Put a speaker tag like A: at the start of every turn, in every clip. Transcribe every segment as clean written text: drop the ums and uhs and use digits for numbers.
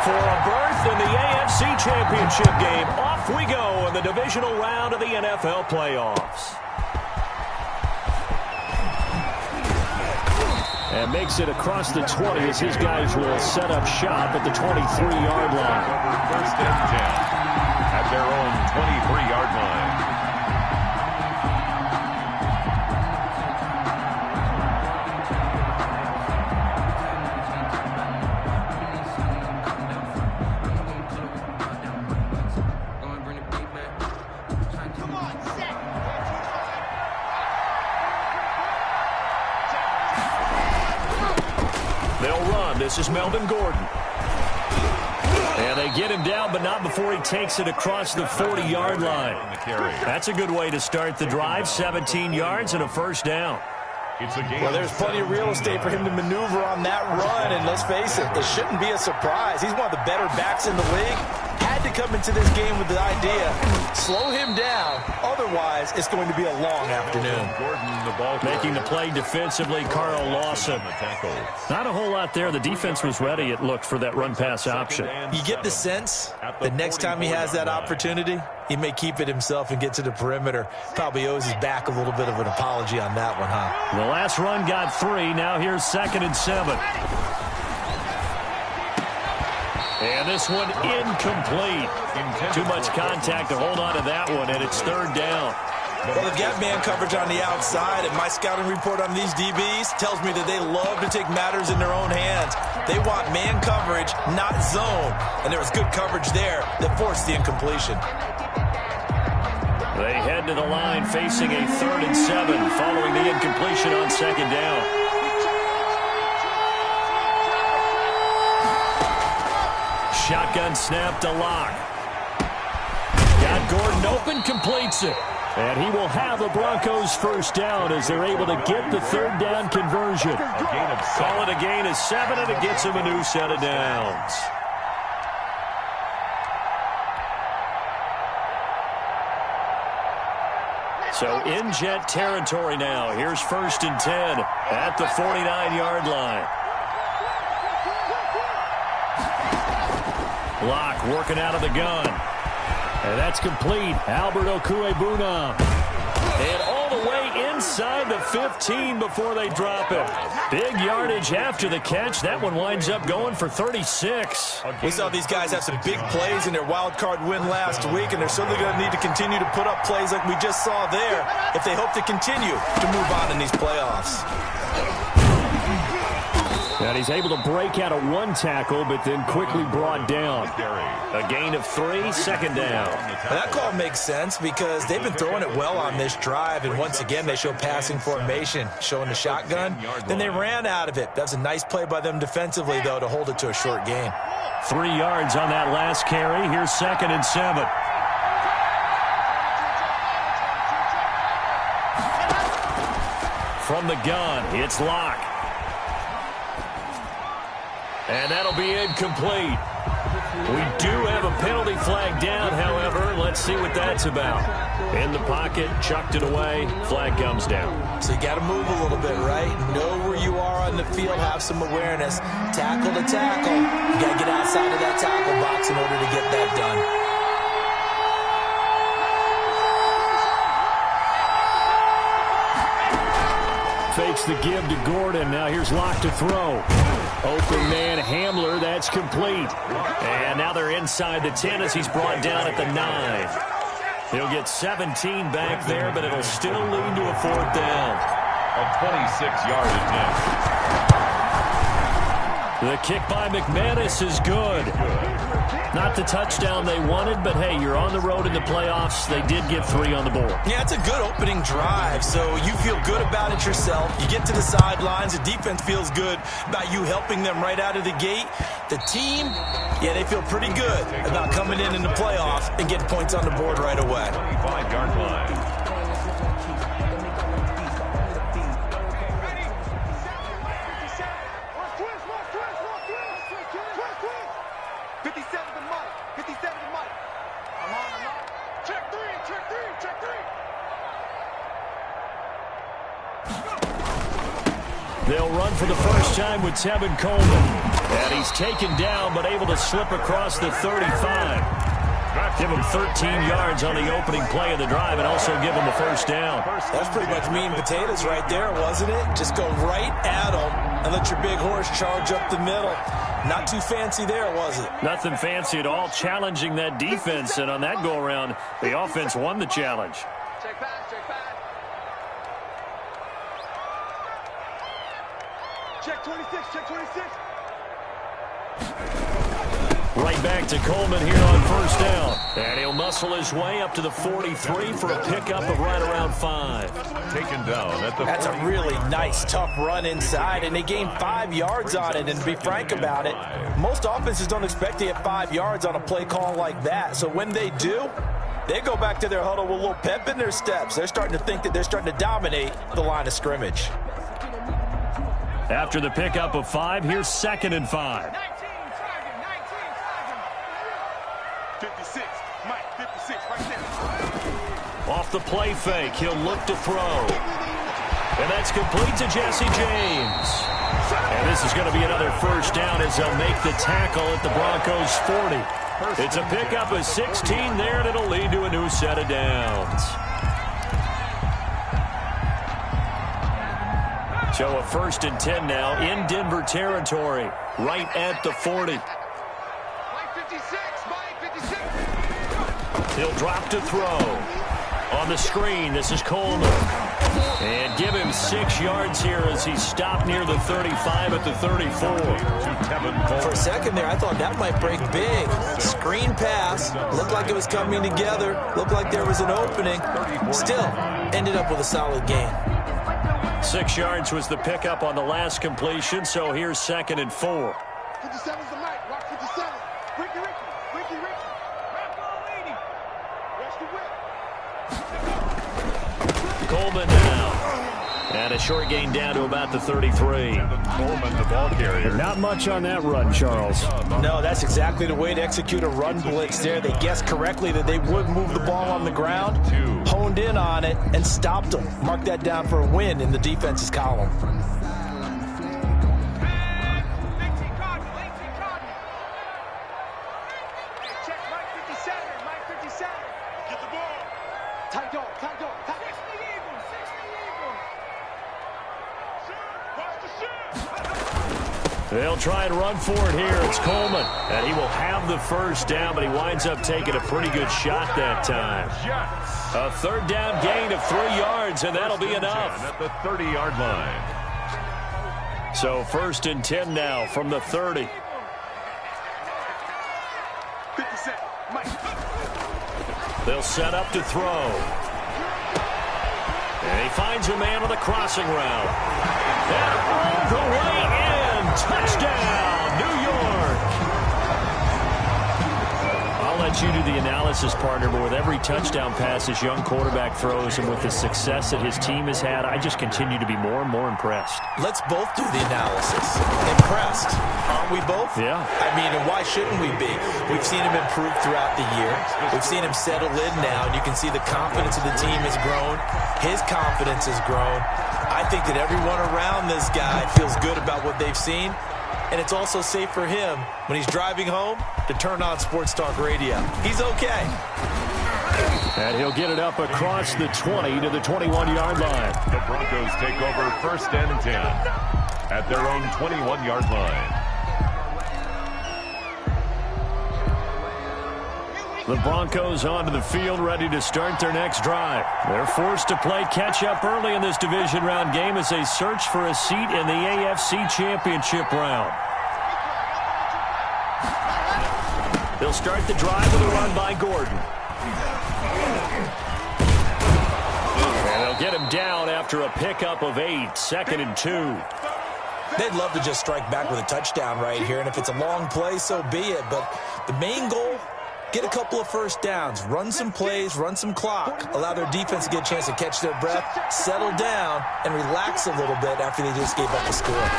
A: For a berth in the AFC Championship game, off we go in the divisional round of the NFL playoffs. And makes it across the 20 as his guys will set up shop at the 23-yard line.
B: First and 10 at their own 23-yard line.
A: This is Melvin Gordon. And they get him down, but not before he takes it across the 40-yard line. That's a good way to start the drive. 17 yards and a first down.
C: Well, there's plenty of real estate for him to maneuver on that run, and let's face it, it shouldn't be a surprise. He's one of the better backs in the league. Had to come into this game with the idea, slow him down, otherwise it's going to be a long afternoon.
A: Making the play defensively, Carl Lawson. Not a whole lot there. The defense was ready, it looked, for that run-pass option.
C: You get the sense that next time he has that opportunity, he may keep it himself and get to the perimeter. Probably owes his back a little bit of an apology on that one, huh?
A: The last run got 3. Now here's 2nd and 7. And this one incomplete. Too much contact to hold on to that one, and it's 3rd down.
C: Well, they've got man coverage on the outside, and my scouting report on these DBs tells me that they love to take matters in their own hands. They want man coverage, not zone. And there was good coverage there that forced the incompletion.
A: They head to the line facing a 3rd and 7 following the incompletion on 2nd down. Shotgun snap to Locke. Got Gordon open, completes it. And he will have the Broncos first down as they're able to get the 3rd down conversion. Call it a gain of 7, and it gets him a new set of downs. So in Jet territory now. Here's 1st and 10 at the 49-yard line. Locke working out of the gun. And that's complete. Albert Okwuegbunam. And all the way inside the 15 before they drop it. Big yardage after the catch. That one winds up going for 36.
C: We saw these guys have some big plays in their wild card win last week, and they're certainly going to need to continue to put up plays like we just saw there if they hope to continue to move on in these playoffs.
A: And he's able to break out of 1 tackle, but then quickly brought down. A gain of 3, 2nd down.
C: Well, that call makes sense because they've been throwing it well on this drive, and once again they show passing formation, showing the shotgun. Then they ran out of it. That's a nice play by them defensively, though, to hold it to a short gain.
A: 3 yards on that last carry. Here's 2nd and 7. From the gun, it's Locke. And that'll be incomplete. We do have a penalty flag down, however. Let's see what that's about. In the pocket, chucked it away, flag comes down.
C: So you got to move a little bit, right? Know where you are on the field, have some awareness. Tackle to tackle. You got to get outside of that tackle box in order to get that done.
A: Fakes the give to Gordon. Now here's Locke to throw. Open man Hamler. That's complete. And now they're inside the 10 as he's brought down at the 9. He'll get 17 back there, but it'll still lead to a 4th down.
B: A 26-yard attempt.
A: The kick by McManus is good. Not the touchdown they wanted, but hey, you're on the road in the playoffs. They did get 3 on the board.
C: Yeah, it's a good opening drive, so you feel good about it yourself. You get to the sidelines. The defense feels good about you helping them right out of the gate. The team, yeah, they feel pretty good about coming in the playoffs and getting points on the board right away.
B: 25-yard line.
A: They'll run for the first time with Tevin Coleman. And he's taken down, but able to slip across the 35. Give him 13 yards on the opening play of the drive and also give him a first down.
C: That's pretty much meat and potatoes right there, wasn't it? Just go right at him and let your big horse charge up the middle. Not too fancy there, was it?
A: Nothing fancy at all, challenging that defense. And on that go-around, the offense won the challenge.
D: Check pass, check pass. Check 26, check 26.
A: Right back to Coleman here on first down. And he'll muscle his way up to the 43 for a pickup of right around 5.
B: Taken down at the
C: That's a really nice, tough run inside, and they gained 5 yards on it. And to be frank about it, most offenses don't expect to get 5 yards on a play call like that. So when they do, they go back to their huddle with a little pep in their steps. They're starting to think that they're starting to dominate the line of scrimmage.
A: After the pickup of 5, here's 2nd and 5.
D: 56, Mike, 56, right there.
A: Off the play fake, he'll look to throw. And that's complete to Jesse James. And this is going to be another first down as they'll make the tackle at the Broncos' 40. It's a pickup of 16 there, and it'll lead to a new set of downs. So a 1st and 10 now in Denver territory, right at the 40.
D: Mike, 56, Mike, 56.
A: He'll drop to throw. On the screen, this is Coleman. And give him 6 yards here as he stopped near the 35 at the 34.
C: For a second there, I thought that might break big. Screen pass. Looked like it was coming together. Looked like there was an opening. Still, ended up with a solid gain.
A: 6 yards was the pickup on the last completion, so here's 2nd and 4.
D: 57's the Mike, rock 57. Ricky. Rest the whip.
A: Coleman now. And a short gain down to about the 33.
B: Coleman, the ball carrier.
A: Not much on that run, Charles.
C: No, that's exactly the way to execute a run blitz there. They guessed correctly that they would move the ball on the ground, honed in on it, and stopped them. Mark that down for a win in the defense's column.
D: Check Mike 57, Mike 57. Get the ball. Tight dog. 60 Eagles.
A: They'll try and run for it here. It's Coleman. And he will have the first down, but he winds up taking a pretty good shot that time. A 3rd down gain of 3 yards, and that'll be enough.
B: At the 30-yard line.
A: So 1st and 10 now from the 30.
D: 57, Mike.
A: They'll set up to throw. And he finds a man on the crossing route. And all the way in. Touchdown, New York. I'll let you do the analysis, partner, but with every touchdown pass this young quarterback throws and with the success that his team has had, I just continue to be more and more impressed.
C: Let's both do the analysis. Impressed. Aren't we both?
A: Yeah.
C: I mean, and why shouldn't we be? We've seen him improve throughout the year. We've seen him settle in now, and you can see the confidence of the team has grown. His confidence has grown. I think that everyone around this guy feels good about what they've seen, and it's also safe for him when he's driving home to turn on Sports Talk Radio. He's okay.
A: And he'll get it up across the 20 to the 21-yard line.
B: The Broncos take over 1st and 10 at their own 21-yard line.
A: The Broncos onto the field, ready to start their next drive. They're forced to play catch-up early in this division round game as they search for a seat in the AFC Championship round. They'll start the drive with a run by Gordon. And they'll get him down after a pickup of 8, 2nd and 2.
C: They'd love to just strike back with a touchdown right here, and if it's a long play, so be it. But the main goal, get a couple of first downs, run some plays, run some clock, allow their defense to get a chance to catch their breath, settle down, and relax a little bit after they just gave up the score.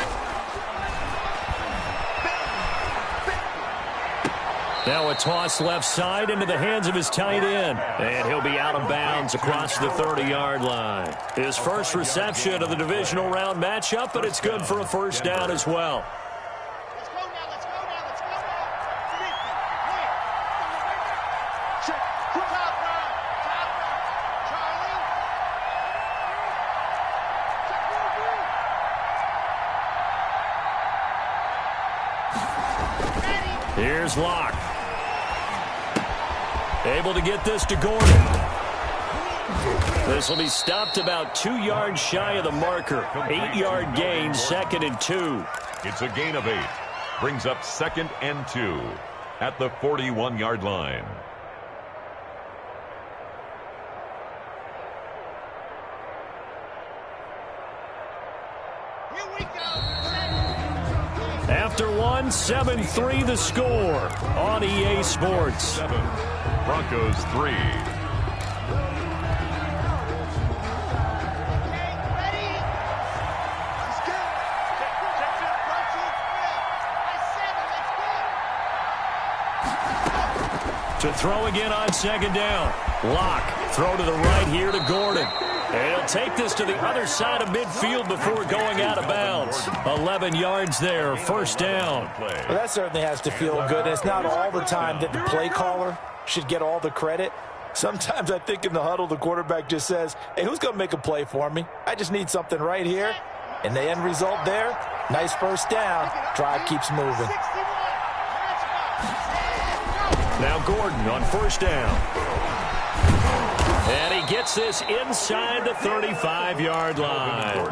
A: Now a toss left side into the hands of his tight end. And he'll be out of bounds across the 30-yard line. His first reception of the divisional round matchup, but it's good for a first down as well.
D: Let's go now,
A: Here's Locke. Able to get this to Gordon. This will be stopped about 2 yards shy of the marker. 8-yard gain, 2nd and 2.
B: It's a gain of 8. Brings up 2nd and 2 at the 41-yard line.
A: After one, 7-3 the score on EA Sports.
B: 7, Broncos 3.
A: To throw again on 2nd down. Locke, throw to the right here to Gordon. And he'll take this to the other side of midfield before going out of bounds. 11 yards there, 1st down.
C: Well, that certainly has to feel good. And it's not all the time that the play caller should get all the credit. Sometimes I think in the huddle, the quarterback just says, hey, who's going to make a play for me? I just need something right here. And the end result there, nice 1st down. Drive keeps moving.
A: Now Gordon on 1st down. And he gets this inside the 35-yard line.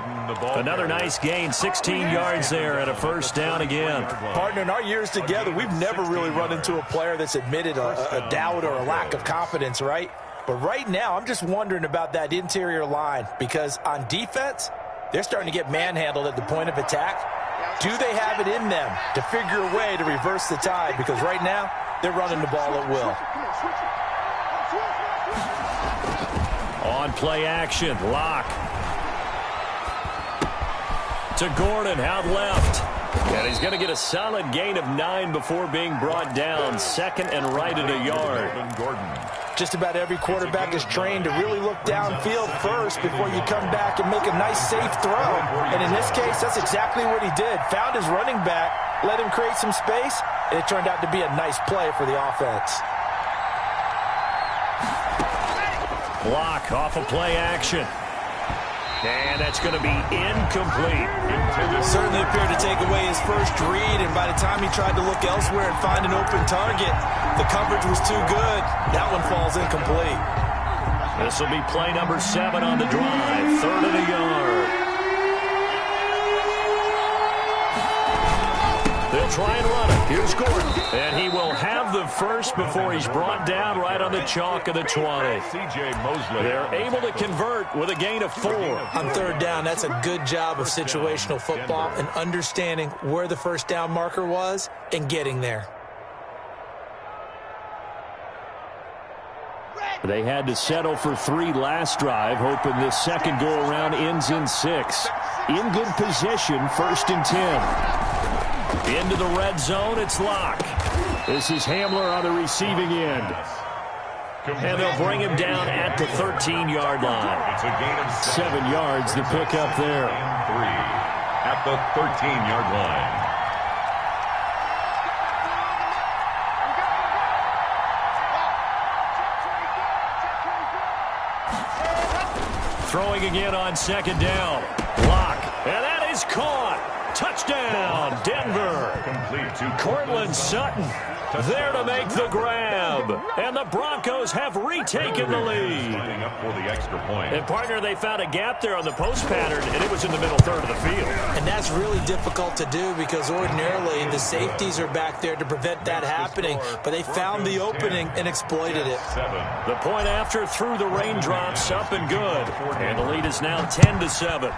A: Another nice gain, 16 yards there and a 1st down again.
C: Partner, in our years together, we've never really run into a player that's admitted a doubt or a lack of confidence, right? But right now, I'm just wondering about that interior line because on defense, they're starting to get manhandled at the point of attack. Do they have it in them to figure a way to reverse the tide? Because right now, they're running the ball at will.
A: On play action, Locke. To Gordon, out left. And he's going to get a solid gain of 9 before being brought down. 2nd and right at a yard.
B: Gordon.
C: Just about every quarterback is trained to really look downfield first before you come back and make a nice, safe throw. And in this case, that's exactly what he did. Found his running back, let him create some space, and it turned out to be a nice play for the offense.
A: Block off of play action. And that's going to be incomplete.
C: Certainly appeared to take away his first read, and by the time he tried to look elsewhere and find an open target, the coverage was too good. That one falls incomplete.
A: This will be play number 7 on the drive. 3rd and a yard. They'll try and run it. Here's Gordon. And he will have the first before he's brought down right on the chalk of the 20. They're able to convert with a gain of 4.
C: On 3rd down, that's a good job of situational football and understanding where the 1st down marker was and getting there.
A: They had to settle for 3 last drive, hoping this second go-around ends in 6. In good position, 1st and 10. Into the red zone, it's Locke. This is Hamler on the receiving end. And they'll bring him down at the 13-yard line.
B: It's a gain of
A: 7 yards, the pickup there.
B: 3 at the 13-yard line.
A: Throwing again on 2nd down. Locke, and that is caught. Touchdown, Denver.
B: Complete to
A: Cortland Sutton there to make the grab. And the Broncos have retaken the lead.
B: Up for the extra point.
A: And, partner, they found a gap there on the post pattern, and it was in the middle third of the field.
C: And that's really difficult to do because ordinarily the safeties are back there to prevent that happening. But they found the opening and exploited it.
B: 7.
A: The point after through the raindrops, up and good. And the lead is now 10-7.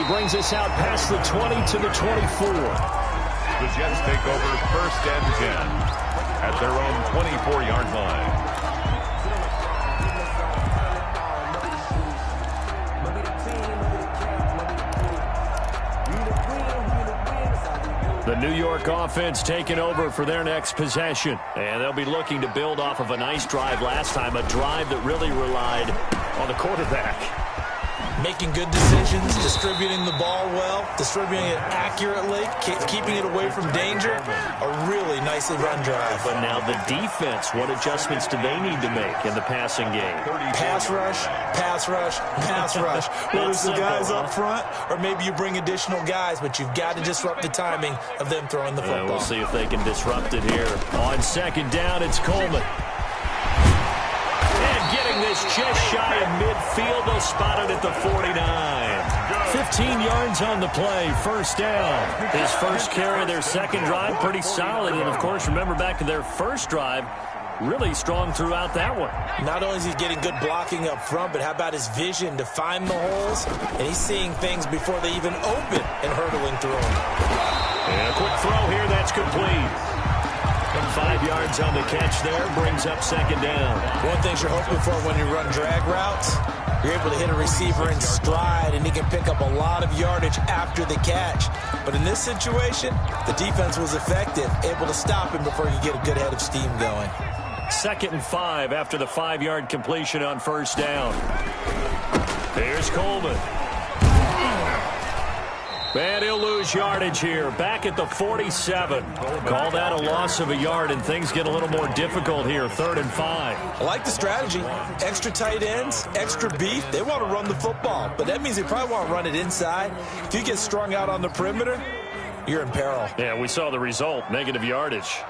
A: Brings us out past the 20 to the 24.
B: The Jets take over 1st and 10 at their own 24-yard line.
A: The New York offense taking over for their next possession. And they'll be looking to build off of a nice drive last time, a drive that really relied on the quarterback.
C: Making good decisions, distributing the ball well, distributing it accurately, keeping it away from danger. A really nicely run drive.
A: But now the defense, what adjustments do they need to make in the passing game?
C: Pass rush, pass rush, pass rush. Whether it's the guys up front or maybe you bring additional guys, but you've got to disrupt the timing of them throwing the football.
A: We'll see if they can disrupt it here. On second down, it's Coleman. And getting this just shy of midfield, they'll spot it at the 49. 15 yards on the play, first down. His first carry of their second drive, pretty solid. And, of course, remember back to their first drive, really strong throughout that one.
C: Not only is he getting good blocking up front, but how about his vision to find the holes? And he's seeing things before they even open and hurdling through them.
A: And a quick throw here, that's complete. 5 yards on the catch there, brings up second down.
C: One thing you're hoping for when you run drag routes, you're able to hit a receiver in stride, and he can pick up a lot of yardage after the catch. But in this situation, the defense was effective, able to stop him before he could get a good head of steam going.
A: 2nd and 5 after the 5-yard completion on first down. Here's Coleman. And he'll lose yardage here. Back at the 47. Call that a loss of a yard, and things get a little more difficult here. 3rd and 5.
C: I like the strategy. Extra tight ends, extra beef. They want to run the football, but that means they probably want to run it inside. If you get strung out on the perimeter, you're in peril.
A: Yeah, we saw the result. Negative yardage.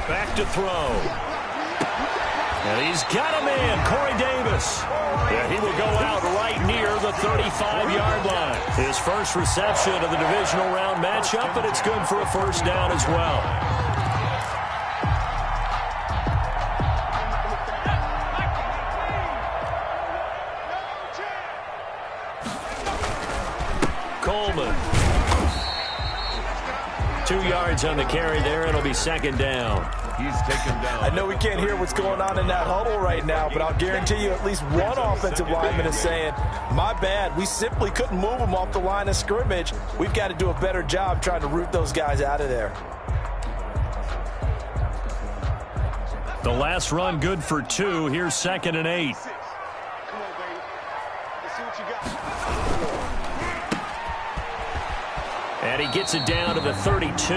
A: Back to throw. And he's got a man, Corey Davis. Yeah, he will go out right near the 35-yard line. His first reception of the divisional round matchup, but it's good for a first down as well. Coleman. 2 yards on the carry there. It'll be second down.
B: He's taken down.
C: I know we can't hear what's going on in that huddle right now, but I'll guarantee you at least one offensive lineman is saying, my bad, we simply couldn't move them off the line of scrimmage. We've got to do a better job trying to root those guys out of there.
A: The last run good for 2. Here's 2nd and 8.
D: Come on, baby. Let's see what you got.
A: And he gets it down to the 32.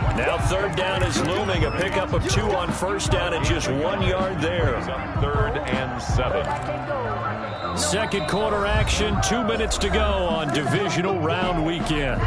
A: Now 3rd down is looming. A pickup of 2 on first down and just 1 yard there.
B: 3rd and 7.
A: Second quarter action. 2 minutes to go on divisional round weekend.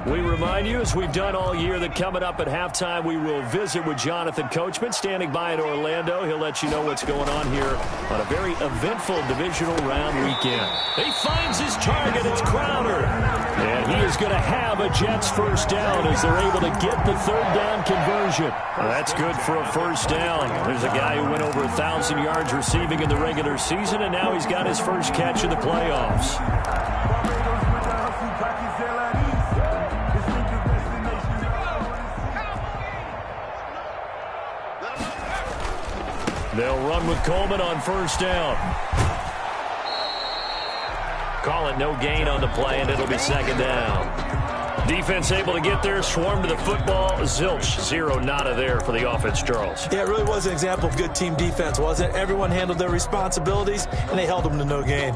A: We remind you, as we've done all year, that coming up at halftime, we will visit with Jonathan Coachman, standing by in Orlando. He'll let you know what's going on here on a very eventful divisional round weekend. He finds his target. It's Crowder. And he is going to have a Jets first down as they're able to get the 3rd down conversion. Well, that's good for a first down. There's a guy who went over 1,000 yards receiving in the regular season, and now he's got his first catch in the playoffs. They'll run with Coleman on first down. Call it no gain on the play, and it'll be second down. Defense able to get there, swarm to the football. Zilch, 0 nada there for the offense, Charles.
C: Yeah, it really was an example of good team defense, wasn't it? Everyone handled their responsibilities, and they held them to no gain.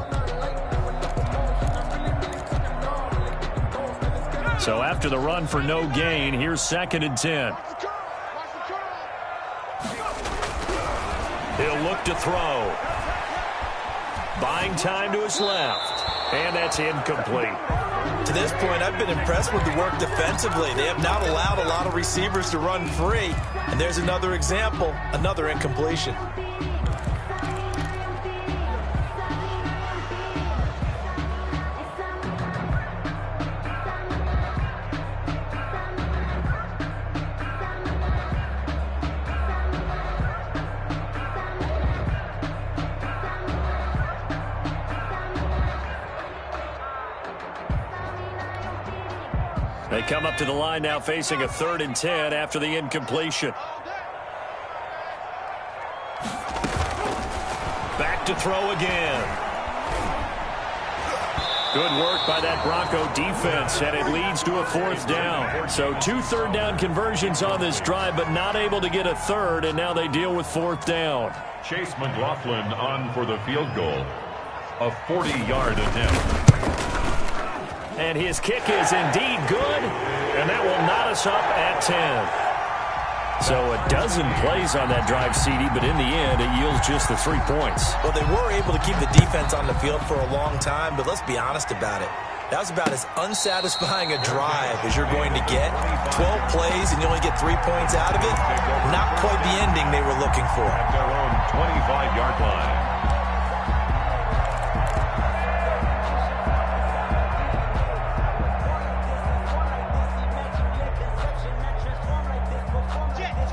A: So after the run for no gain, here's 2nd and 10. He'll look to throw. Buying time to his left. And that's incomplete.
C: To this point, I've been impressed with the work defensively. They have not allowed a lot of receivers to run free. And there's another example, another incompletion.
A: They come up to the line now facing a 3rd and 10 after the incompletion. Back to throw again. Good work by that Bronco defense, and it leads to a 4th down. So 2 third-down conversions on this drive, but not able to get a third, and now they deal with 4th down.
B: Chase McClaughlin on for the field goal. A 40-yard attempt.
A: And his kick is indeed good, and that will knot us up at 10. So a dozen plays on that drive, CD, but in the end, it yields just the 3 points.
C: Well, they were able to keep the defense on the field for a long time, but let's be honest about it. That was about as unsatisfying a drive as you're going to get. 12 plays and you only get 3 points out of it. Not quite the ending they were looking for.
B: At their own 25-yard line.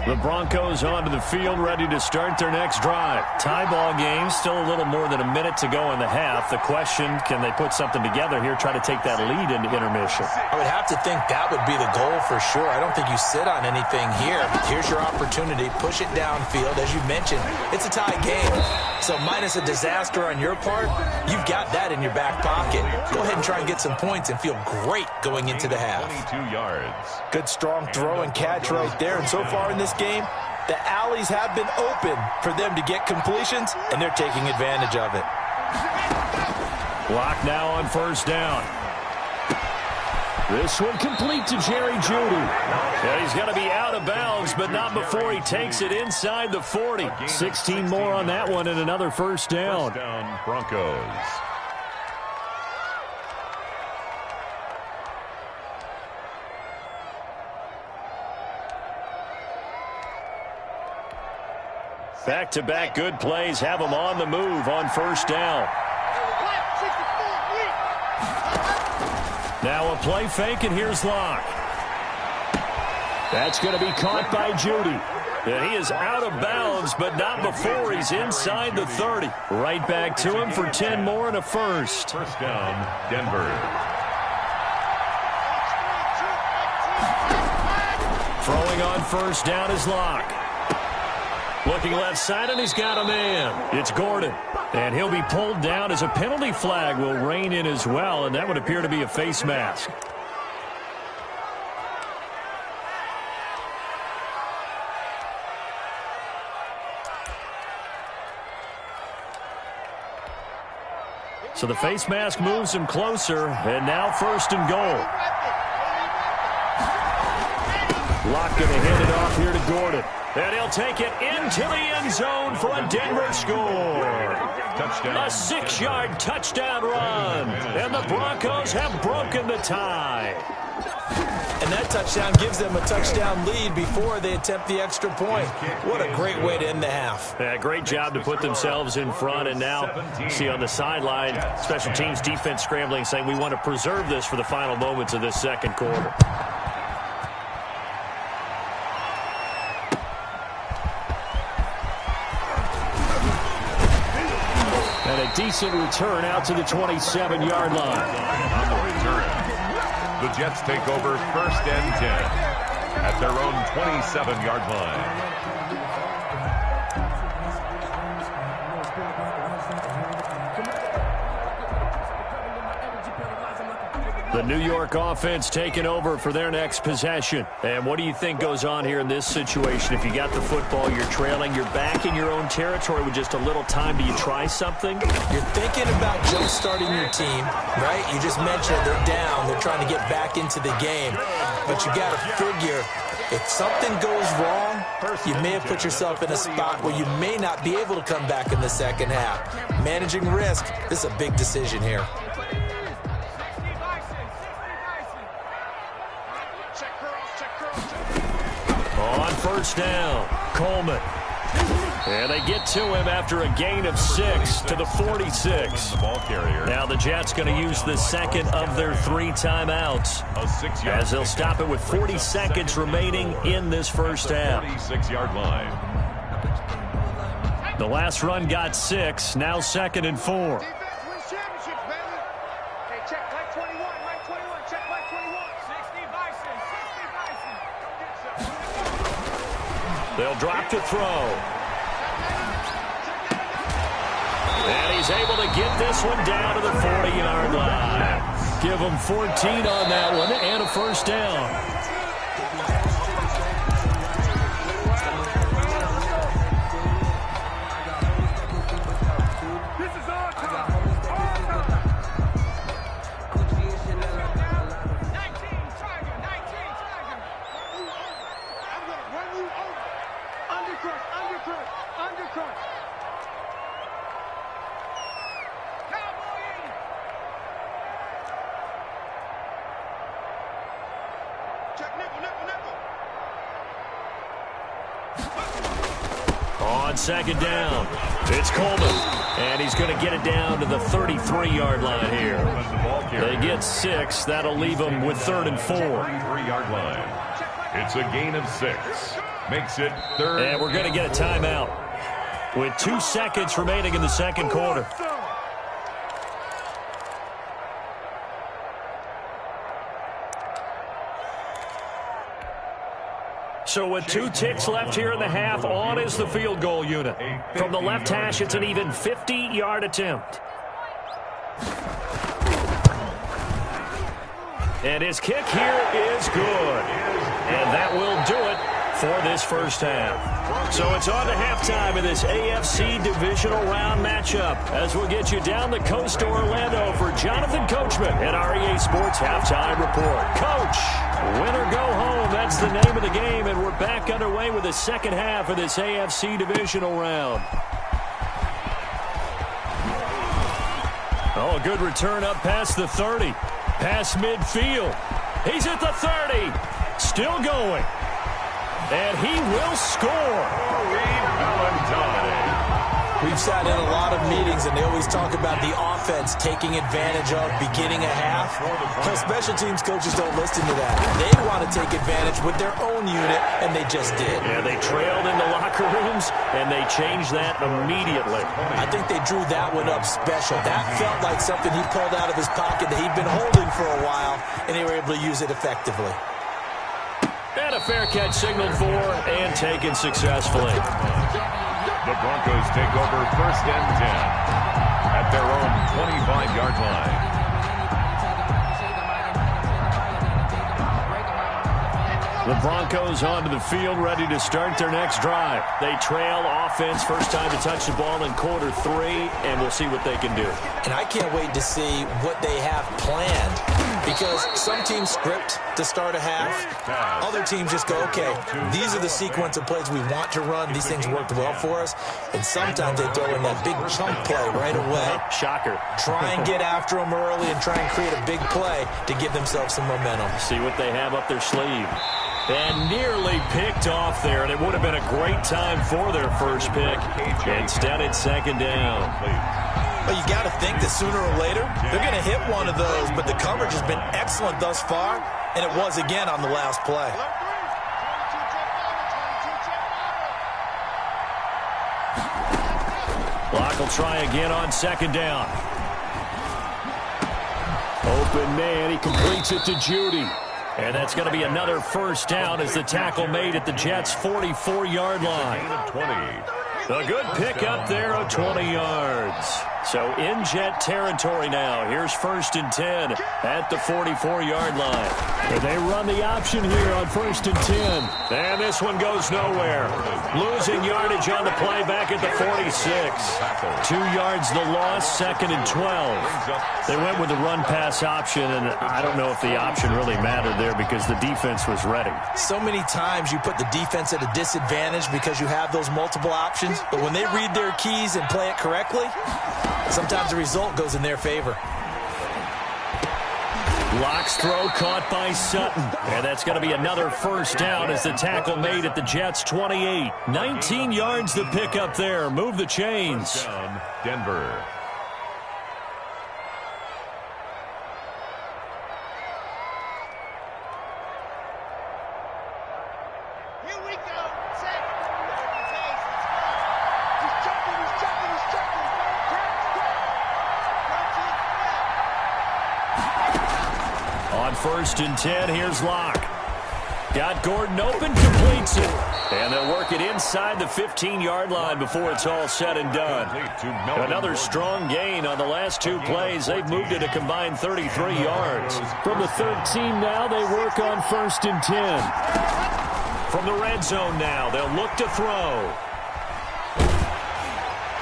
A: The Broncos onto the field, ready to start their next drive. Tie ball game, still a little more than a minute to go in the half. The question, can they put something together here, try to take that lead into intermission?
C: I would have to think that would be the goal for sure. I don't think you sit on anything here. Here's your opportunity. Push it downfield. As you mentioned, it's a tie game. So minus a disaster on your part, you've got that in your back pocket. Go ahead and try and get some points and feel great going into the half.
B: 22 yards.
C: Good strong throw and catch right there. And so far in this game, the alleys have been open for them to get completions, and they're taking advantage of it.
A: Block now on 1st down. This one complete to Jerry Jeudy. Yeah, he's got to be out of bounds, but not before he takes it inside the 40. 16 more on that one and another 1st down.
B: 1st down, Broncos.
A: Back-to-back good plays have them on the move on 1st down. Now a play fake, and here's Locke. That's going to be caught by Jeudy. And he is out of bounds, but not before he's inside the 30. Right back to him for 10 more and a 1st.
B: 1st down, Denver.
A: Throwing on 1st down is Locke. Looking left side, and he's got a man. It's Gordon. And he'll be pulled down as a penalty flag will rein in as well, and that would appear to be a face mask. So the face mask moves him closer, and now 1st and goal. Locke going to hand it off here to Gordon. And he'll take it into the end zone for a Denver score.
B: Touchdown.
A: A 6-yard touchdown run. And the Broncos have broken the tie.
C: And that touchdown gives them a touchdown lead before they attempt the extra point. What a great way to end the half.
A: Yeah, great job to put themselves in front. And now, see on the sideline, special teams defense scrambling, saying we want to preserve this for the final moments of this 2nd quarter. And a decent return out to the 27-yard line.
B: On the return, the Jets take over 1st and 10 at their own 27-yard line.
A: The New York offense taking over for their next possession. And what do you think goes on here in this situation? If you got the football, you're trailing, you're back in your own territory with just a little time. Do you try something?
C: You're thinking about jump-starting your team, right? You just mentioned they're down. They're trying to get back into the game. But you got to figure, if something goes wrong, you may have put yourself in a spot where you may not be able to come back in the 2nd half. Managing risk, this is a big decision here.
A: On 1st down, Coleman. And they get to him after a gain of 6 to the 46.
B: The ball carrier.
A: Now the Jets going to use the 2nd of their 3 timeouts.
B: A 6-yard
A: as they'll stop it with 40 seconds remaining in this 1st half.
B: 46-yard line.
A: The last run got 6, now 2nd and 4.
D: Defense wins championships, baby. Hey, check Mike 21, Mike 21, check Mike 21. 60 Bison, 60 Bison.
A: They'll drop to throw. And he's able to get this one down to the 40-yard line. Give him 14 on that one and a first down. On second down, it's Coleman, and he's going to get it down to the 33-yard line here. They get 6. That'll leave them with 3rd and 4.
B: 33-yard line. It's a gain of 6. Makes it 3rd.
A: And we're going to get a timeout with 2 seconds remaining in the second quarter. So with 2 ticks left here in the half, on is the field goal unit. From the left hash, it's an even 50-yard attempt. And his kick here is good. And that will do it for this first half. So it's on to halftime in this AFC divisional round matchup as we'll get you down the coast to Orlando for Jonathan Coachman at our EA Sports Halftime Report. Coach, win or go home, that's the name of the game, and we're back underway with the second half of this AFC divisional round. Oh, a good return up past the 30. Past midfield. He's at the 30. Still going. And he will score.
C: We've sat in a lot of meetings, and they always talk about the offense taking advantage of beginning a half. Well, special teams coaches don't listen to that. They want to take advantage with their own unit, and they just did.
A: Yeah, they trailed in the locker rooms, and they changed that immediately.
C: I think they drew that one up special. That felt like something he pulled out of his pocket that he'd been holding for a while, and they were able to use it effectively.
A: And a fair catch signaled for and taken successfully.
B: The Broncos take over 1st and 10 at their own 25-yard line.
A: The Broncos onto the field, ready to start their next drive. They trail offense, first time to touch the ball in quarter 3, and we'll see what they can do.
C: And I can't wait to see what they have planned, because some teams script to start a half. Other teams just go, okay, these are the sequence of plays we want to run. These things worked well for us. And sometimes they throw in that big chunk play right away.
A: Shocker.
C: Try and get after them early and try and create a big play to give themselves some momentum.
A: See what they have up their sleeve. And nearly picked off there, and it would have been a great time for their first pick. Instead, it's second down.
C: Well, you got to think that sooner or later, they're going to hit one of those, but the coverage has been excellent thus far, and it was again on the last play.
A: Block will try again on second down. Open man, he completes it to Judy. And that's going to be another first down as the tackle made at the Jets' 44-yard line.
B: 20.
A: A good pickup there of 20 yards. So in Jet territory now. Here's 1st and 10 at the 44-yard line. And they run the option here on 1st and 10. And this one goes nowhere. Losing yardage on the play back at the 46. 2 yards the loss, 2nd and 12. They went with the run-pass option, and I don't know if the option really mattered there because the defense was ready.
C: So many times you put the defense at a disadvantage because you have those multiple options, but when they read their keys and play it correctly, sometimes the result goes in their favor.
A: Locke's throw caught by Sutton. And that's going to be another first down as the tackle made at the Jets' 28. 19 yards to pick up there. Move the chains.
B: Down, Denver.
D: Here we go. Set. He's jumping.
A: On 1st and 10, here's Locke. Got Gordon open, completes it. And they'll work it inside the 15-yard line before it's all said and done. Another strong gain on the last two plays. They've moved it a combined 33 yards. From the 13 now, they work on 1st and 10. From the red zone now, they'll look to throw.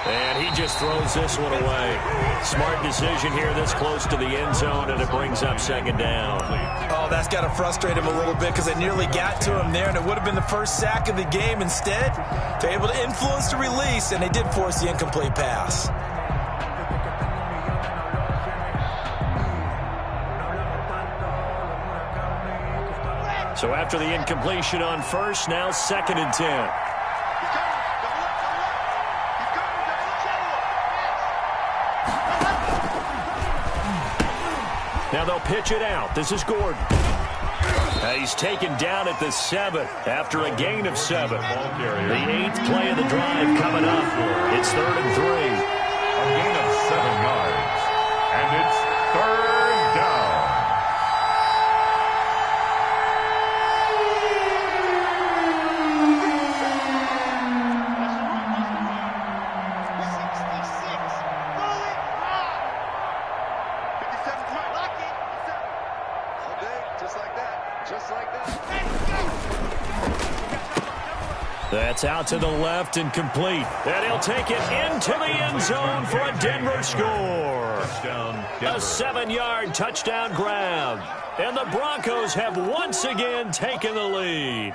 A: And he just throws this one away. Smart decision here this close to the end zone, and it brings up 2nd down.
C: Oh, that's got to frustrate him a little bit because they nearly got to him there, and it would have been the first sack of the game. Instead, they're able to influence the release, and they did force the incomplete pass.
A: So after the incompletion on 1st, now 2nd and 10. Now they'll pitch it out. This is Gordon. He's taken down at the 7 after a gain of 7. The 8th play of the drive coming up. It's 3rd and 3.
B: A gain of 7 yards. And it's 3rd down.
A: That's out to the left and complete. And he'll take it into the end zone for a Denver score.
B: Touchdown,
A: A 7-yard touchdown grab. And the Broncos have once again taken the lead.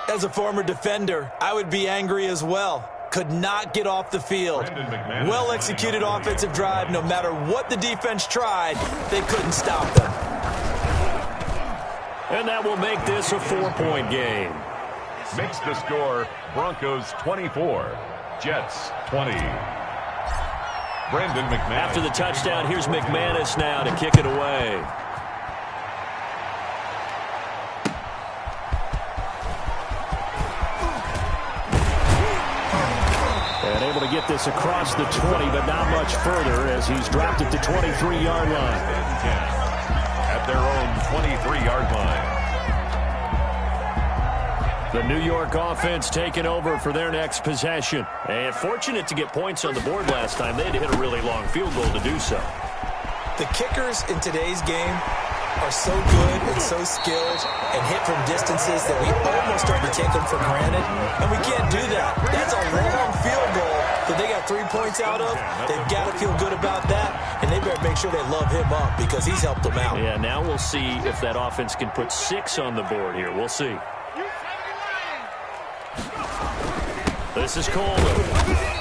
C: As a former defender, I would be angry as well. Could not get off the field. Well-executed offensive drive. No matter what the defense tried, they couldn't stop them.
A: And that will make this a 4-point game.
B: Makes the score Broncos 24, Jets 20. Brandon McManus.
A: After the touchdown, here's McManus now to kick it away. And able to get this across the 20, but not much further as he's dropped it to 23-yard line.
B: At their own 23-yard line.
A: The New York offense taking over for their next possession. And fortunate to get points on the board last time. They had to hit a really long field goal to do so.
C: The kickers in today's game are so good and so skilled and hit from distances that we almost start to take them for granted. And we can't do that. That's a long field goal that they got 3 points out of. They've got to feel good about that. And they better make sure they love him up because he's helped them out.
A: Yeah, now we'll see if that offense can put 6 on the board here. We'll see. This is Coleman.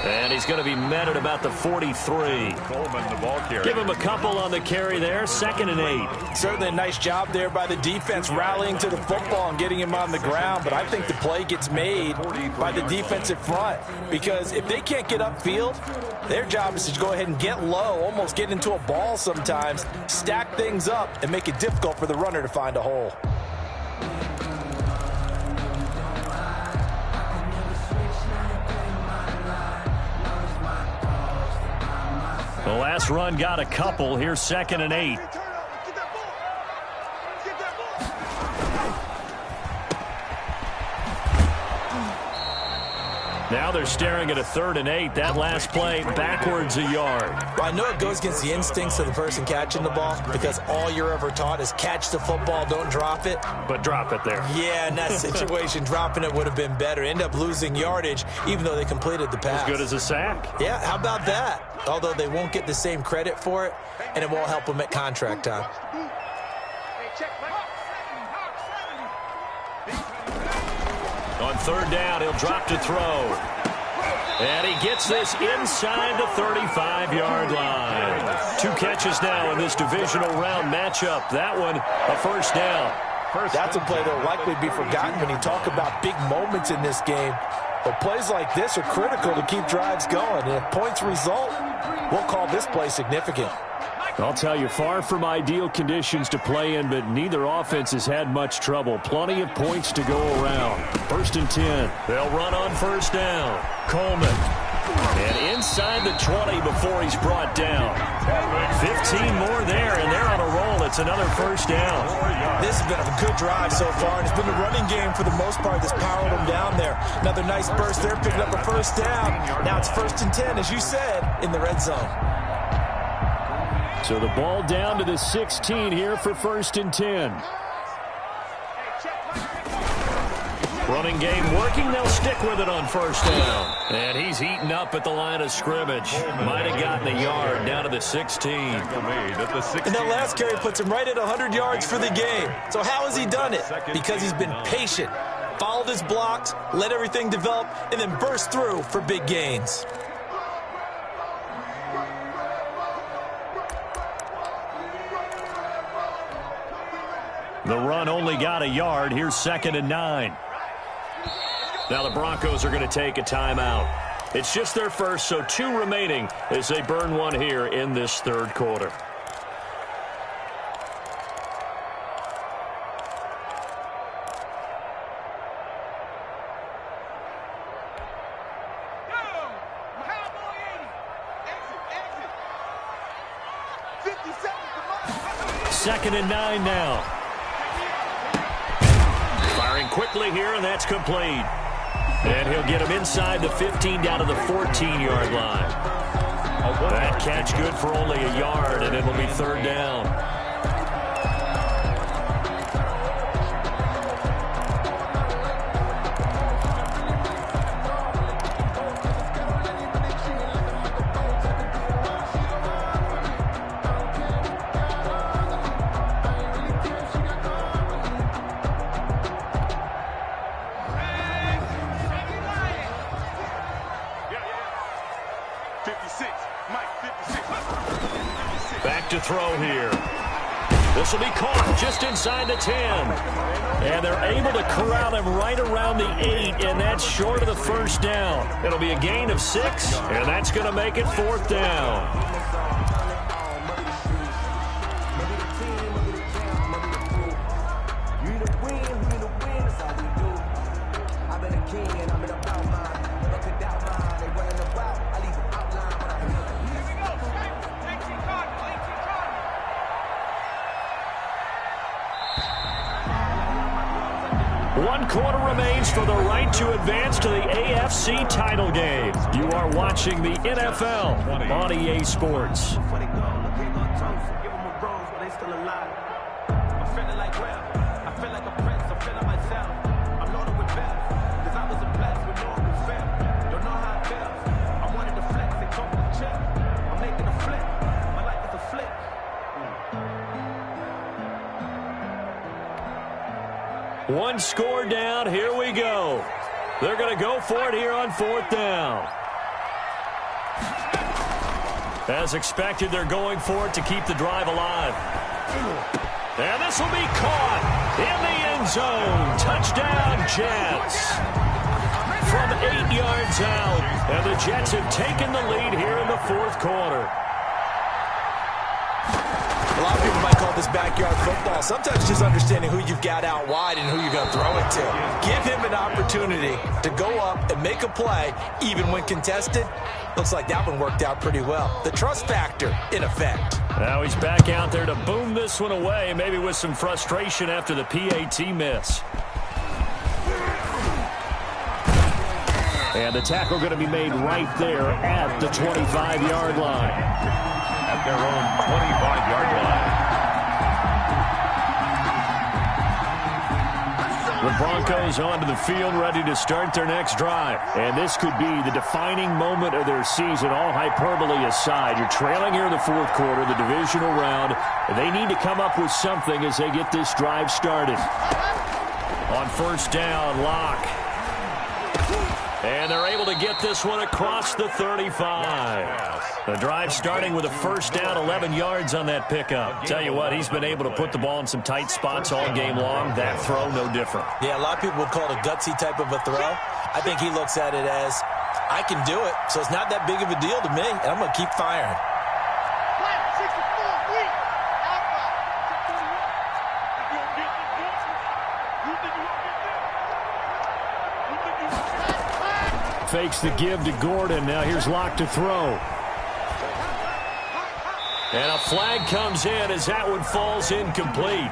A: And he's going to be met at about the 43.
B: Coleman, the ball carrier.
A: Give him a couple on the carry there. 2nd and 8.
C: Certainly a nice job there by the defense rallying to the football and getting him on the ground. But I think the play gets made by the defensive front. Because if they can't get upfield, their job is to go ahead and get low, almost get into a ball sometimes, stack things up, and make it difficult for the runner to find a hole.
A: The last run got a couple. Here's 2nd and 8. Now they're staring at a 3rd and 8. That last play backwards a yard.
C: Well, I know it goes against the instincts of the person catching the ball because all you're ever taught is catch the football, don't drop it.
A: But drop it there.
C: Yeah, in that situation, dropping it would have been better. End up losing yardage even though they completed the pass.
A: As good as a sack.
C: Yeah, how about that? Although they won't get the same credit for it, and it won't help them at contract time.
A: On 3rd down, he'll drop to throw. And he gets this inside the 35-yard line. 2 catches now in this divisional round matchup. That one, a 1st down.
C: That's a play that will likely be forgotten when you talk about big moments in this game. But plays like this are critical to keep drives going. And if points result, we'll call this play significant.
A: I'll tell you, far from ideal conditions to play in, but neither offense has had much trouble. Plenty of points to go around. 1st and 10. They'll run on 1st down. Coleman. And inside the 20 before he's brought down. 15 more there, and they're on a roll. It's another first down.
C: This has been a good drive so far, and it's been the running game for the most part that's powered them down there. Another nice burst there, picking up a first down. Now it's 1st and 10, as you said, in the red zone.
A: So the ball down to the 16 here for 1st and 10. Running game working. They'll stick with it on 1st down. And he's heating up at the line of scrimmage. Might have gotten a yard down to the 16.
C: And that last carry puts him right at 100 yards for the game. So how has he done it? Because he's been patient, followed his blocks, let everything develop, and then burst through for big gains.
A: The run only got a yard. Here's 2nd and 9. Now the Broncos are going to take a timeout. It's just their first, so 2 remaining as they burn one here in this 3rd quarter. Second and 9 now. Firing quickly here, and that's complete. And he'll get him inside the 15 down to the 14-yard line. That catch good for only a yard, and it'll be 3rd down. Back to throw here. This will be caught just inside the 10. And they're able to corral him right around the 8, and that's short of the 1st down. It'll be a gain of 6, and that's going to make it 4th down. One quarter remains for the right to advance to the AFC title game. You are watching the NFL on EA Sports. One score down. Here we go. They're going to go for it here on 4th down. As expected, they're going for it to keep the drive alive. And this will be caught in the end zone. Touchdown, Jets. From 8 yards out. And the Jets have taken the lead here in the 4th quarter.
C: A lot of people might call this backyard football. Sometimes just understanding who you've got out wide and who you're going to throw it to. Give him an opportunity to go up and make a play, even when contested. Looks like that one worked out pretty well. The trust factor, in effect.
A: Now he's back out there to boom this one away, maybe with some frustration after the PAT miss. And the tackle going to be made right there at the 25-yard line.
B: At their own 25-yard line.
A: The Broncos onto the field, ready to start their next drive. And this could be the defining moment of their season, all hyperbole aside. You're trailing here in the 4th quarter, the divisional round. They need to come up with something as they get this drive started. On 1st down, Locke. And they're able to get this one across the 35. The drive starting with a 1st down, 11 yards on that pickup. Tell you what, he's been able to put the ball in some tight spots all game long. That throw, no different.
C: Yeah, a lot of people would call it a gutsy type of a throw. I think he looks at it as, I can do it, so it's not that big of a deal to me, and I'm going to keep firing.
A: fakes the give to Gordon. Now here's Locke to throw. And a flag comes in as that one falls incomplete.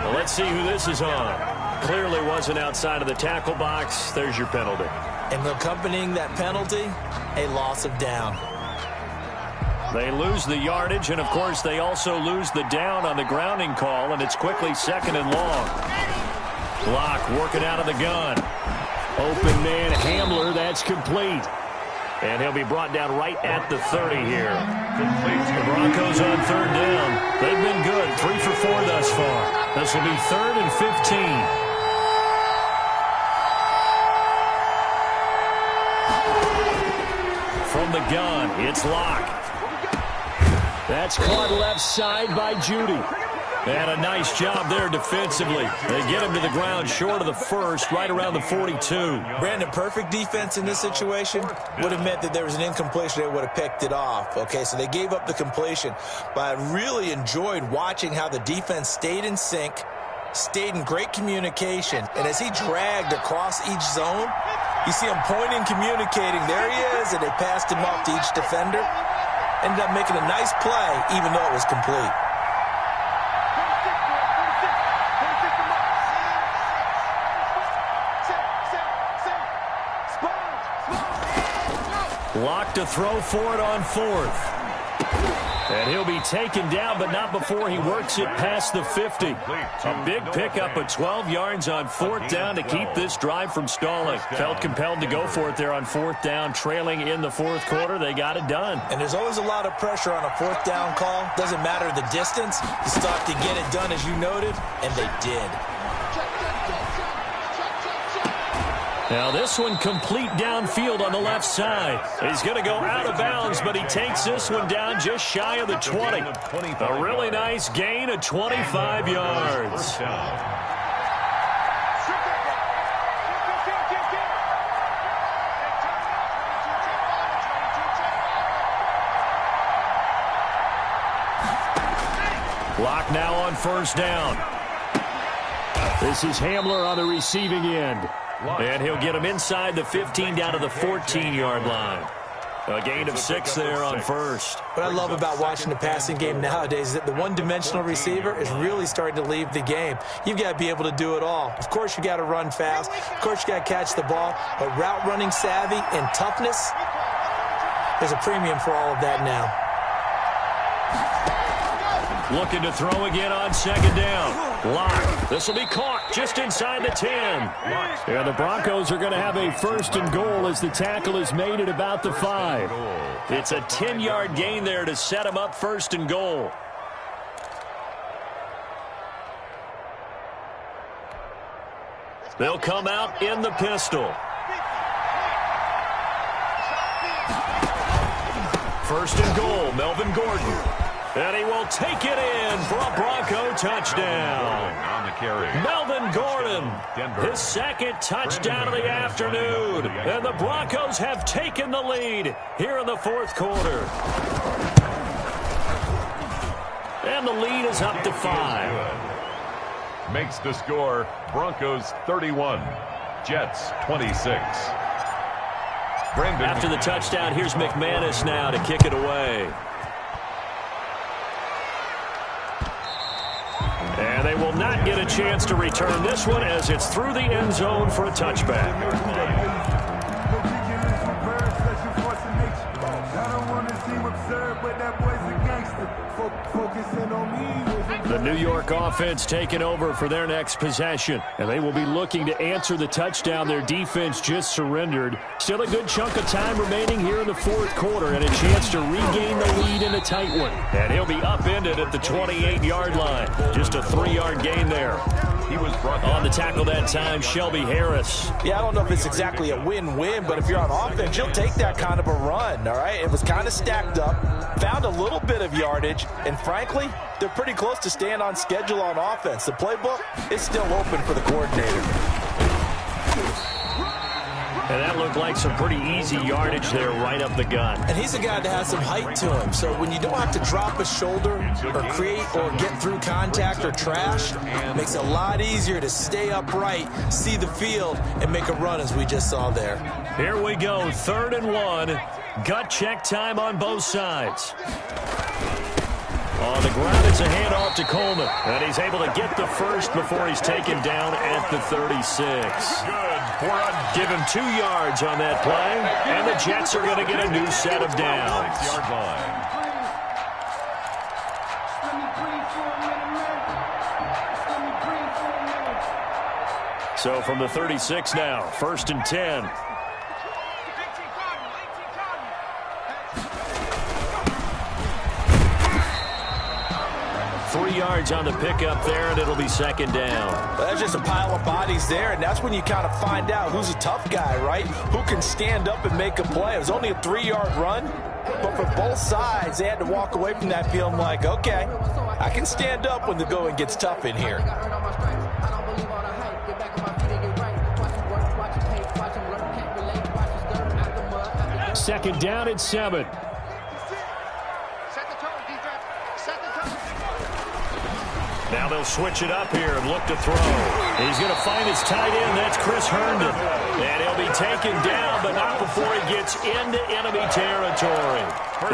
A: Well, let's see who this is on. Clearly wasn't outside of the tackle box. There's your penalty.
C: And accompanying that penalty, a loss of down.
A: They lose the yardage, and, of course, they also lose the down on the grounding call, and it's quickly 2nd and long. Locke working out of the gun. Open man Hamler, that's complete. And he'll be brought down right at the 30 here. The Broncos on 3rd down. They've been good, 3 for 4 thus far. This will be 3rd and 15. From the gun, it's Locke. That's caught left side by Judy. And a nice job there defensively. They get him to the ground short of the first, right around the 42.
C: Brandon, perfect defense in this situation would have meant that there was an incompletion. They would have picked it off. Okay, so they gave up the completion. But I really enjoyed watching how the defense stayed in sync, stayed in great communication. And as he dragged across each zone, you see him pointing, communicating. There he is, and they passed him off to each defender. Ended up making a nice play, even though it was complete.
A: Locke to throw for it on 4th. And he'll be taken down, but not before he works it past the 50. A big pickup of 12 yards on 4th down to keep this drive from stalling. Felt compelled to go for it there on 4th down, trailing in the 4th quarter. They got it done.
C: And there's always a lot of pressure on a 4th down call. Doesn't matter the distance. You still have to get it done, as you noted, and they did.
A: Now this one complete downfield on the left side. He's going to go out of bounds, but he takes this one down just shy of the 20. A really nice gain of 25 yards. Locke now on 1st down. This is Hamler on the receiving end. And he'll get him inside the 15 down to the 14-yard line. A gain of 6 there on 1st.
C: What I love about watching the passing game nowadays is that the one-dimensional receiver is really starting to leave the game. You've got to be able to do it all. Of course, you got to run fast. Of course, you got to catch the ball. But route running savvy and toughness, there's a premium for all of that now.
A: Looking to throw again on 2nd down. Locke. This will be caught just inside the 10. And the Broncos are going to have a 1st and goal as the tackle is made at about the 5. It's a 10-yard gain there to set him up 1st and goal. They'll come out in the pistol. 1st and goal, Melvin Gordon. And he will take it in for a Bronco touchdown.
B: On the carry.
A: Melvin Gordon, his 2nd touchdown of the afternoon. And the Broncos have taken the lead here in the 4th quarter. And the lead is up to 5.
B: Makes the score Broncos 31, Jets 26.
A: After the touchdown, here's McManus now to kick it away. And they will not get a chance to return this one as it's through the end zone for a touchback. The New York offense taking over for their next possession. And they will be looking to answer the touchdown their defense just surrendered. Still a good chunk of time remaining here in the 4th quarter and a chance to regain the lead in a tight one. And he'll be upended at the 28-yard line. Just a 3-yard gain there.
B: He was brought
A: on the tackle that time, Shelby Harris.
C: Yeah, I don't know if it's exactly a win-win, but if you're on offense, you'll take that kind of a run, all right? It was kind of stacked up, found a little bit of yardage, and frankly, they're pretty close to staying on schedule on offense. The playbook is still open for the coordinator.
A: And that looked like some pretty easy yardage there right up the gut.
C: And he's a guy that has some height to him. So when you don't have to drop a shoulder or create or get through contact or trash, it makes it a lot easier to stay upright, see the field, and make a run as we just saw there.
A: Here we go, 3rd and 1. Gut check time on both sides. On the ground, it's a handoff to Coleman. And he's able to get the first before he's taken down at the 36. Give him 2 yards on that play. And the Jets are going to get a new set of downs. So from the 36 now, 1st and 10. 3 yards on the pickup there, and it'll be 2nd down.
C: Well, that's just a pile of bodies there, and that's when you kind of find out who's a tough guy, right? Who can stand up and make a play. It was only a 3-yard run, but for both sides, they had to walk away from that feeling like, okay, I can stand up when the going gets tough in here.
A: 2nd down at 7. Now they'll switch it up here and look to throw. He's going to find his tight end. That's Chris Herndon. And he'll be taken down, but not before he gets into enemy territory.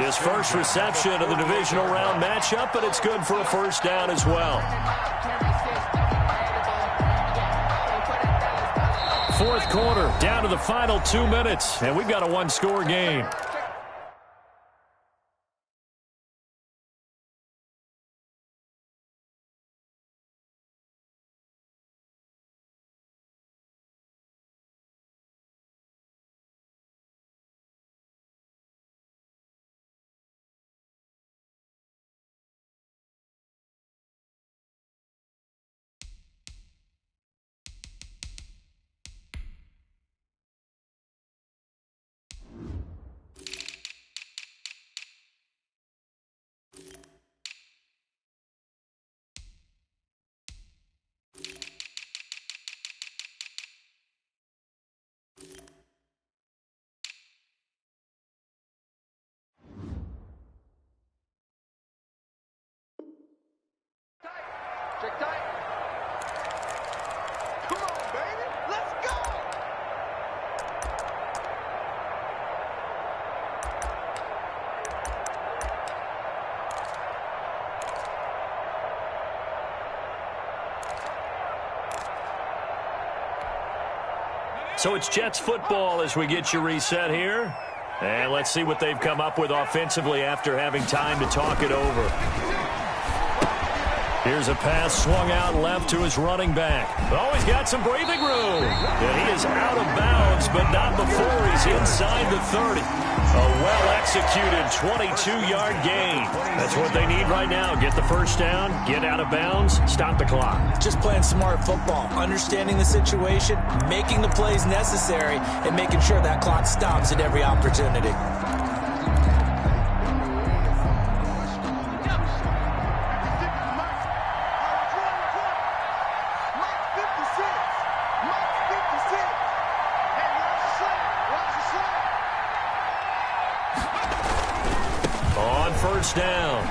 A: His first reception of the divisional round matchup, but it's good for a 1st down as well. 4th quarter, down to the final 2 minutes, and we've got a 1-score game.
D: Check tight. Come on, baby. Let's go.
A: So it's Jets football as we get you reset here. And let's see what they've come up with offensively after having time to talk it over. Here's a pass swung out left to his running back. Oh, he's got some breathing room. And he is out of bounds, but not before he's inside the 30. A well-executed 22-yard gain. That's what they need right now. Get the 1st down, get out of bounds, stop the clock.
C: Just playing smart football, understanding the situation, making the plays necessary, and making sure that clock stops at every opportunity.
A: On 1st down,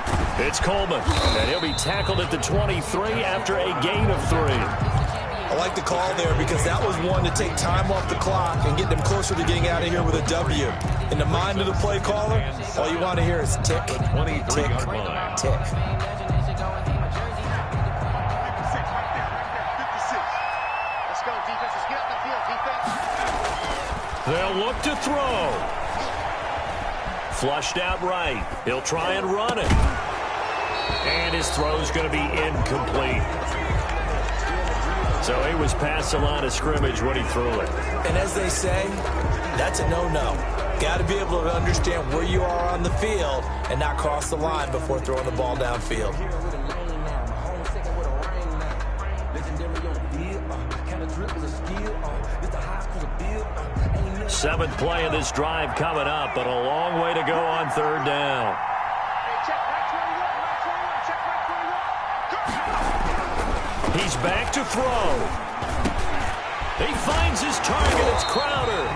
A: it's Coleman, and he'll be tackled at the 23 after a gain of 3.
C: I like the call there because that was one to take time off the clock and get them closer to getting out of here with a W. In the mind of the play caller, all you want to hear is tick, tick, tick.
D: Let's go, defense. Let's get out the field, defense.
A: They'll look to throw. Flushed out right. He'll try and run it. And his throw's going to be incomplete. So he was past the line of scrimmage when he threw it.
C: And as they say, that's a no-no. Got to be able to understand where you are on the field and not cross the line before throwing the ball downfield.
A: 7th play of this drive coming up, but a long way to go on 3rd down. He's back to throw. He finds his target. It's Crowder.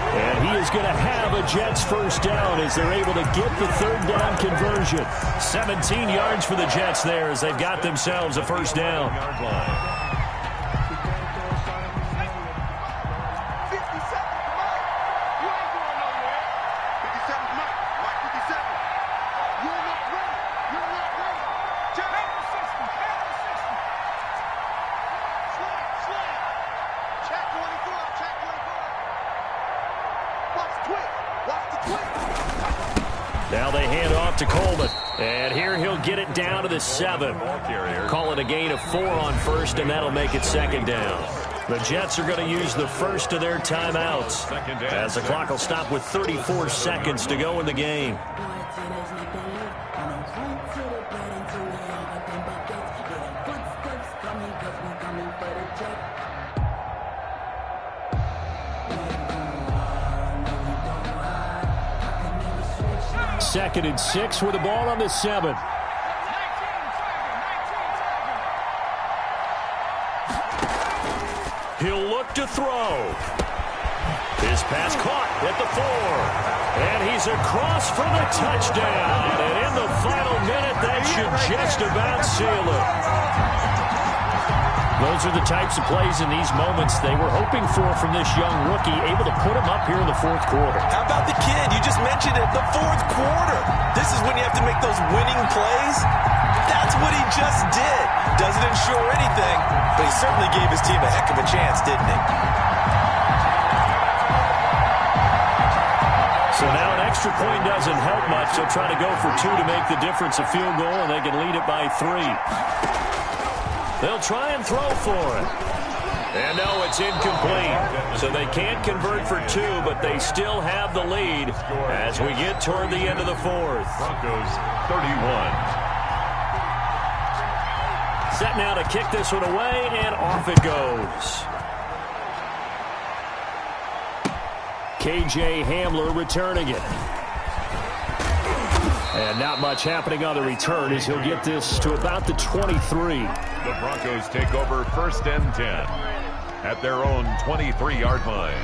A: And he is going to have a Jets first down as they're able to get the third down conversion. 17 yards for the Jets there as they've got themselves a first down. Now they hand off to Coleman. And here he'll get it down to the 7. Call it a gain of 4 on first, and that'll make it second down. The Jets are going to use the first of their timeouts as the clock will stop with 34 seconds to go in the game. Second and 6 with the ball on the 7. He'll look to throw. His pass caught at the 4. And he's across for the touchdown. And in the final minute, that should just about seal it. Those are the types of plays in these moments they were hoping for from this young rookie, able to put him up here in the fourth quarter.
C: How about the kid? You just mentioned it, the fourth quarter. This is when you have to make those winning plays. That's what he just did. Doesn't ensure anything, but he certainly gave his team a heck of a chance, didn't he?
A: So now an extra point doesn't help much. They'll try to go for 2 to make the difference a field goal, and they can lead it by 3. They'll try and throw for it. And no, it's incomplete. So they can't convert for 2, but they still have the lead as we get toward the end of the fourth.
B: Broncos 31.
A: Set now to kick this one away, and off it goes. KJ Hamler returning it. And not much happening on the return as he'll get this to about the 23.
B: The Broncos take over first and 10 at their own 23-yard line.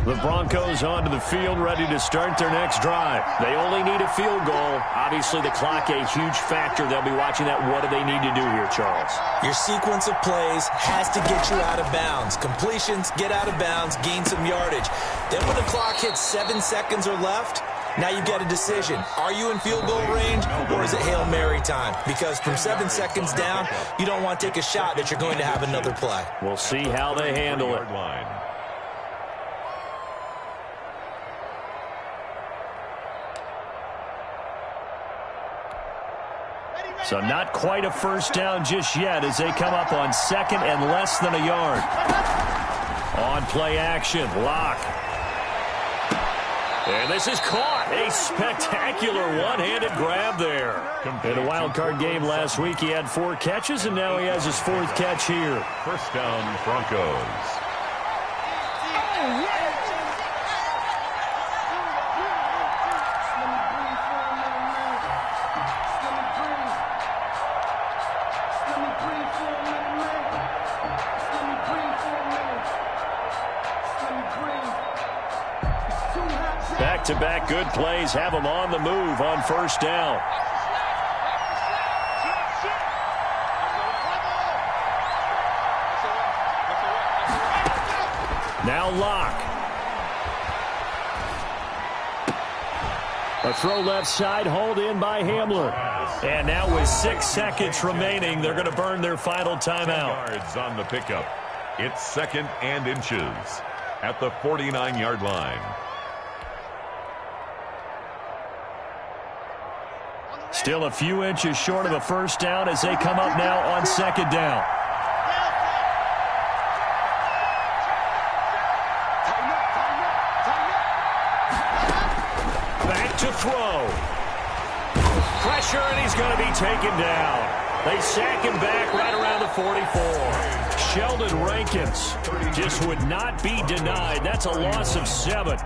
A: The Broncos onto the field, ready to start their next drive. They only need a field goal. Obviously, the clock a huge factor. They'll be watching that. What do they need to do here, Charles?
C: Your sequence of plays has to get you out of bounds. Completions, get out of bounds, gain some yardage. Then when the clock hits 7 seconds or left, now you've got a decision. Are you in field goal range, or is it Hail Mary time? Because from 7 seconds down, you don't want to take a shot that you're going to have another play.
A: We'll see how they handle it. So not quite a first down just yet as they come up on second and less than a yard. On play action, Locke. And this is caught. A spectacular one-handed grab there. In a wild card game last week, he had 4 catches, and now he has his 4th catch here.
B: First down, Broncos.
A: Back-to-back good plays have them on the move on first down. Now Locke. A throw left side, hauled in by Hamler. And now with 6 seconds remaining, they're going to burn their final timeout.
B: Yards on the pickup. It's second and inches at the 49-yard line.
A: Still a few inches short of a first down as they come up now on second down. Back to throw. Pressure, and he's going to be taken down. They sack him back right around the 44. Sheldon Rankins just would not be denied. That's a loss of 7.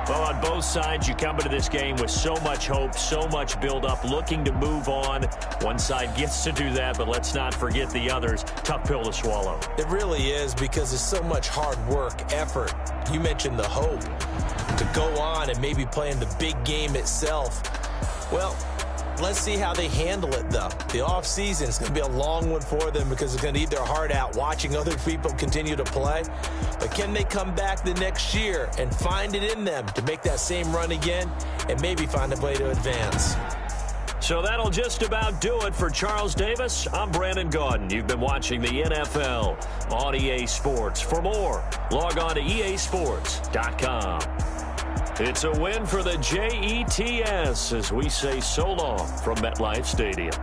A: Well, on both sides, you come into this game with so much hope, so much build-up, looking to move on. One side gets to do that, but let's not forget the others. Tough pill to swallow.
C: It really is, because there's so much hard work, effort. You mentioned the hope to go on and maybe play in the big game itself. Well, let's see how they handle it, though. The offseason is going to be a long one for them because it's going to eat their heart out watching other people continue to play. But can they come back the next year and find it in them to make that same run again and maybe find a way to advance?
A: So that'll just about do it for Charles Davis. I'm Brandon Gaudin. You've been watching the NFL on EA Sports. For more, log on to easports.com. It's a win for the Jets as we say so long from MetLife Stadium.